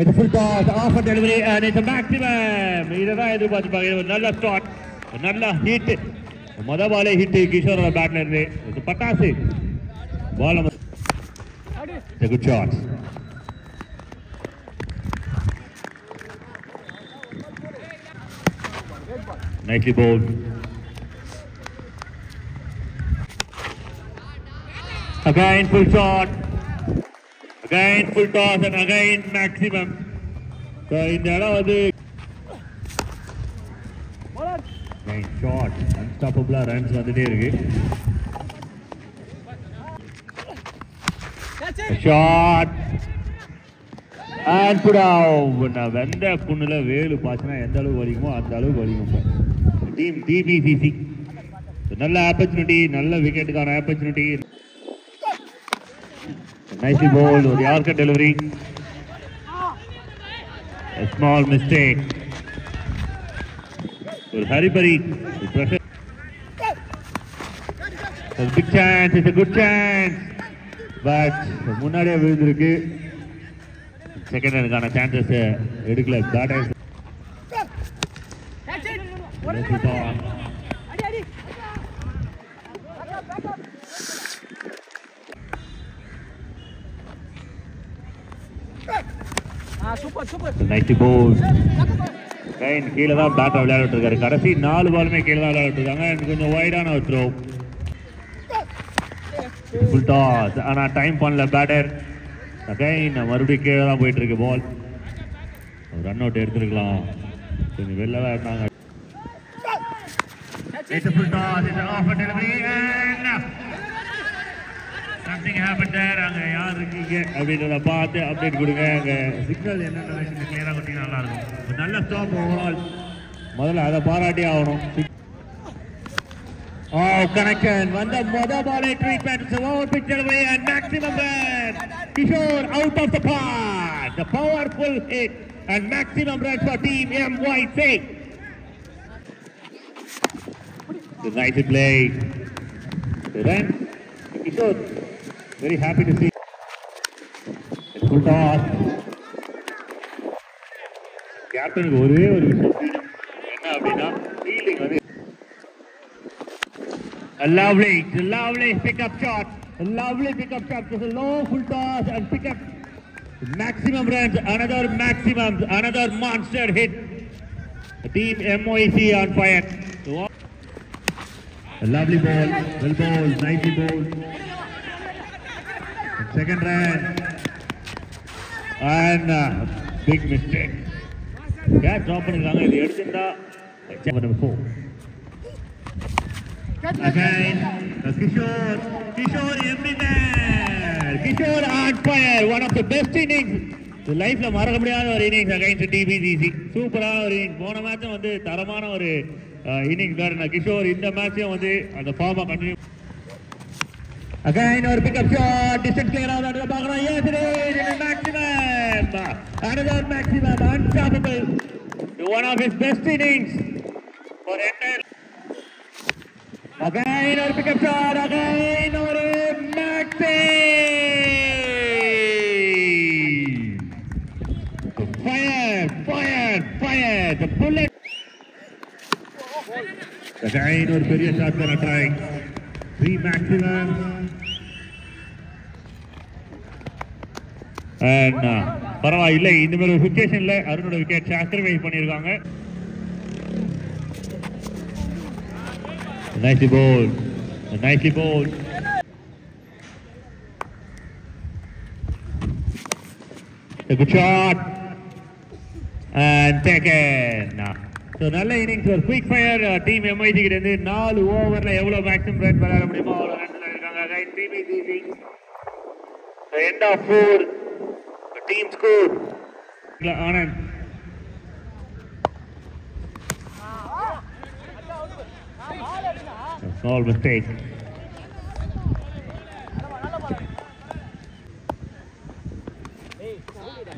It's a full toss, off a delivery, and it's a maximum. இதுதான் எதிர்பார்த்துப்பாங்க. ஒரு நல்ல start, ஒரு நல்ல ஹிட். முத பாலே ஹிட் கிஷோரோட பேட்ல இருந்து. இது பட்டாசு. பால் It's a good shot. Nicely bowled. Again full shot. Again full toss and again maximum. So in the other nice shot. Unstoppable runs வந்துட்டே இருக்கு. Shot. And put out. நான் வெந்த புண்ணுல வேலு பாச்சனா எந்த அளவுக்கு வலிக்குமோ அந்த அளவுக்கு வலிக்கும். Team DBCC. நல்ல ஆப்பர்ச்சுனிட்டி, நல்ல விக்கெட்டுக்கான opportunity. Nicely bowled with the Yorker delivery. A small mistake. With Haribari, the pressure. It's a big chance, it's a good chance. But முன்னாடியே விழுந்திருக்கு. Second ரனுக்கான சான்சஸ் எடுக்கல. That is nicely bowled. கீழே தான் bad விளையாடிட்டு இருக்காரு. கடைசி 4 பாலுமே கீழே தான் விளையாடிட்டு இருக்காங்க. கொஞ்சம் வைடான ஒரு த்ரோ. Full toss. ஆனா டைம் பண்ணல பேட்டர். அகைன் மறுபடியும் கீழே தான் போயிட்டு இருக்கு பால். Run out எடுத்துருக்கலாம். கொஞ்சம் வெளில தான் இருந்தாங்க. It's a full toss. It's an off delivery and something happened there. அங்க யார் இருக்கீங்க அப்படின்றத பார்த்து அப்டேட் கொடுங்க. அங்க சிக்னல் என்னென்ன விஷயம் கிளியரா கொடுத்தீங்கன்னா நல்லா இருக்கும். நல்ல ஸ்டாப் ஓவரால். முதல்ல அதை பாராட்டி ஆகணும். Oh, connection. Vanda Moda ball treatment. So over pitch delivery and maximum run. Kishore out of the park. The powerful hit and maximum runs for team MYC. The nice play. The run. Kishore very happy to see. It's full toss. Captain ஒரே ஒரு விஷயம் என்ன அப்படின்னா fielding வந்து a lovely pickup shot. A lovely pickup shot. Just a low full toss and pick up maximum runs. Another maximum, another monster hit. The team MOEC on fire. So, a lovely ball, well bowled, nicely bowled. And second run. And big mistake. Catch drop பண்ணிருக்காங்க. இது எடுத்துட்டா number 4. Again, Kishore everywhere. Kishore on fire. One of the best innings. Life la மறக்க முடியாத ஒரு innings against DBCC. சூப்பரான ஒரு innings. போன match வந்து தரமான ஒரு innings தான். கிஷோர் இந்த மேட்சையும் வந்து அந்த ஃபார்மை கண்டினியூ. Again ஒரு pick up shot. Distance clear ஆகுது பார்க்கறோம். Yes it is. In maximum. Another maximum. Unstoppable. One of his best innings for entire. Again or pick up shot, again or maxi! Fire! The bullet! Again or very shot gonna try. 3 maximum. And பரவாயில்லை இந்த மாதிரி ஒரு சிச்சுவேஷன்ல அருணோட wicket sacrifice பண்ணிருக்காங்க. Nicely bowled. Nicely bowled. A good shot. And taken. So நல்ல innings ஒரு quick fire team MIC கிட்ட இருந்து 4 ஓவர்ல எவ்வளவு மேக்ஸிமம் ரன் விளையாட முடியுமோ அவ்வளவு run விளையாடிருக்காங்க. Again DBCC. The end of 4. The team scored. Anand. A small mistake.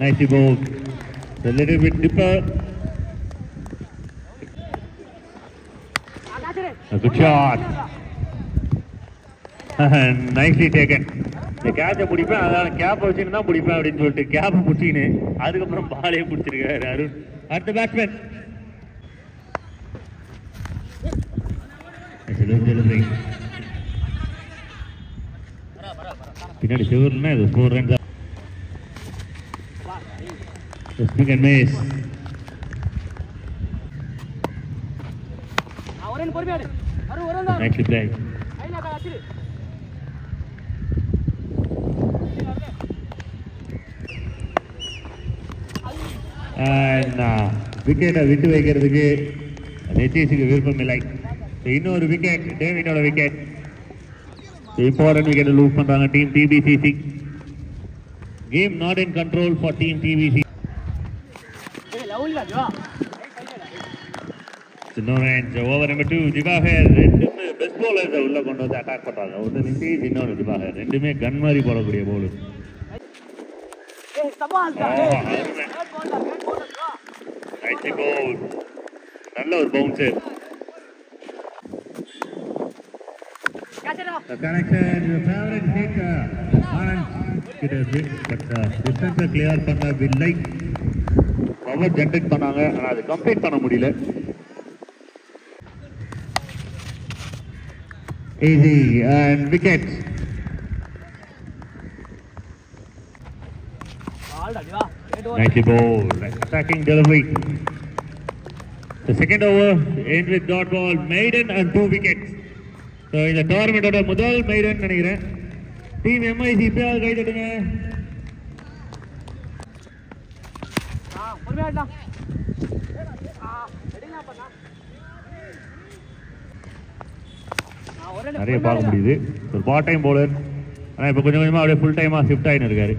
Nicely bowled. A little bit dipper. A good shot. Nicely taken. இந்த கேட்சை பிடிப்பேன், அதான் கேப்பை வச்சுன்னு தான் பிடிப்பேன் அப்படின்னு சொல்லிட்டு கேப்பை பிடிச்சின்னு அதுக்கப்புறம் பாலையே பிடிச்சிருக்காரு அருண். அடுத்த பேட்ஸ்மேன் பின்னாடி செவர்னா இது 4 runs. Swing and miss. Nicely played. And விக்கெட்டை விட்டு வைக்கிறதுக்கு நிதிஷுக்கு விருப்பம் இல்லை. இன்னொரு விக்கெட், டேவிடோட விக்கெட். இம்பார்ட்டன்ட் விக்கெட் லூஸ் பண்றாங்க team TBCC. Game not in control for team TBC. No range. Over number 2, Jibahar. ரெண்டுமே பெஸ்ட் bowlers உள்ள கொண்டு வந்து அட்டாக் பண்றாங்க. ஒன்னு நிதிஷ், இன்னொரு ஜிபாஹர். ரெண்டுமே கன் மாதிரி போடக்கூடிய bowler. Nice ball. நல்ல ஒரு bounce. The connection, your favorite hitter. It is hit, but distance clear பண்ணவில்லை. பவர் ஜெனரேட் பண்ணாங்க, ஆனா அது கம்ப்ளீட் பண்ண முடியல. Easy and wicket. Nicely bowled. Attacking delivery. The second over ends with dot ball, maiden and 2 wickets. So in the tournament oda முதல் maiden நினைக்கிறேன். Team MIC இப்பயாவது கை தட்டுங்க. நிறைய பார்க்க முடியுது. ஒரு பார்ட் டைம் பவுலர், ஆனால் இப்போ கொஞ்சம் கொஞ்சமாக அப்படியே ஃபுல் டைமாக ஷிஃப்ட் ஆகின்னு இருக்காரு.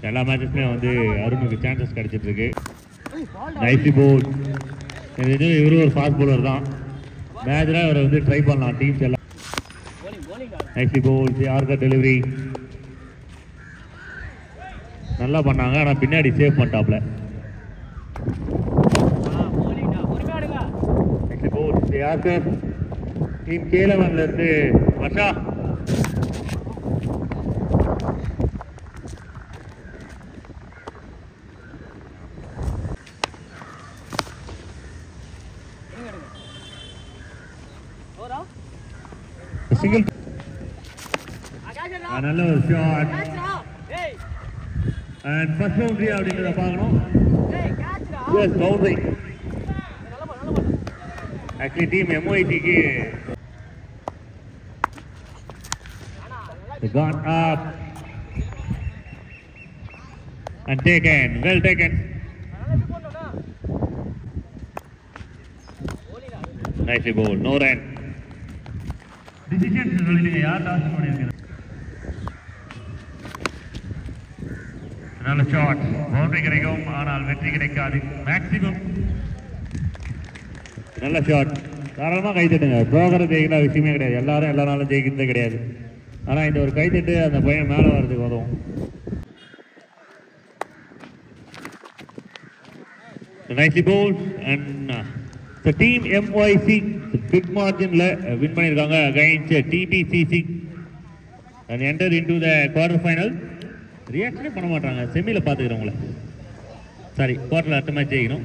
எல்லா மேட்சஸ்லேயும் வந்து அருணுக்கு சான்சஸ் கிடைச்சிட்டு இருக்கு. Nicely bowled. இவரும் ஒரு ஃபாஸ்ட் பவுலர் தான். மேட்ச்ல இவரை வந்து ட்ரை பண்ணலாம் டீம்ஸ் எல்லாம். நைஸ்லி போல்ட், யார்கர் டெலிவரி நல்லா பண்ணாங்க, ஆனால் பின்னாடி சேவ் பண்ணிட்டாப்ல. நைஸ்லி போல்ட், யார்கர் டீம் கேலவன்ல இருந்து வர்ஷா. சிங்கிள் நல்ல ஒரு ஷாட் அண்ட் ஃபர்ஸ்ட் பவுண்டரி அப்படின்றத பார்க்கணும். Yes boundary. ஆக்சுவலி டீம் MICக்கு gone up and taken, well taken. Nicely bowled, no run. Decision சொல்லிடுங்க, யார் டாஸ் பண்ணிருக்கீங்க? நல்ல ஷாட், பவுண்டரி கிடைக்கும், ஆனால் வெற்றி கிடைக்காது. மேக்ஸிமம் நல்ல ஷாட், தாராளமாக கை தட்டுங்க. ப்ரோகரை ஜெயிக்கிற விஷயமே கிடையாது, எல்லாரும் எல்லா நாளும் ஜெயிக்கிறது கிடையாது. ஆனால் இந்த ஒரு கைத்தட்டு அந்த பையன் மேலே வர்றதுக்கு உதவும். Nicely bowled and the team MIC big marginல வின் பண்ணியிருக்காங்க against TBCC and enter into the quarter final. ரியாக்ஷனே பண்ண மாட்டாங்க, செமியில் பார்த்துக்கிறவங்கள. சாரி, குவார்டரில் அடுத்த மேட்ச் ஜெயிக்கணும்.